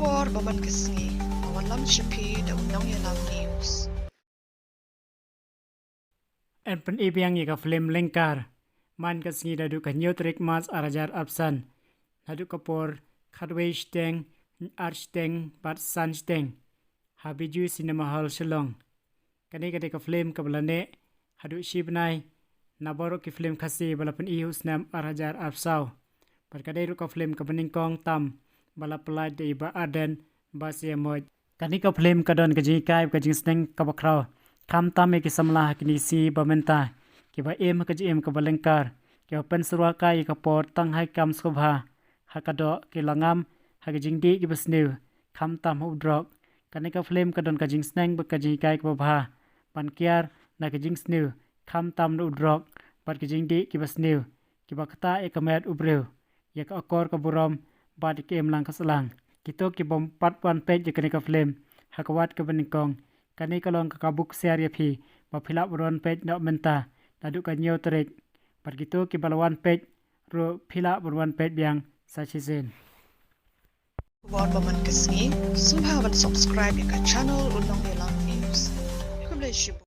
Kubor baman kasngi, awalam sipi da undang yalam news. En pen ibiang ika film lengkar, man kasngi dadu ka nyotrik mas arajar absan, dadu kapor khadway steng, arsteng, bat san steng, habiju cinema hall Shillong. Kani ka film kabalane, hadu shibnai, naboro ki film khasi balapan ihus nam arajar absaw. Perkadai ka film kabaningkong tam, balapalai de iba aden, basia moj. Kani ka film kadon kajikai kajing steng kabakraw. Kam tame ki samlah kini si bamenta ki ba em ka balengkar ki pen surwa kai ka por tang hai kam skobha hakado ki langam hagajing di ki basnew kam tam udrok kani ka flame ka don ka jing sneng ba ka jing kai ka bha pan kiar na ka jing snew kam tam no udrok pat ki jing di ki basnew ki ba kata e kamet ubrew ya ka akor ka burom ba di kem lang ka salang kito ki bom pat wan page kani ka flame hakawat ka banikong kani kalong kakabuk seria phi ba philap ron page na menta tadu ka nyo trek pargito ki balawan page ro philap ron page biang sachizen Kubor baman kasngi, subhaban subscribe ka channel undang yalam news. Kublai shibu.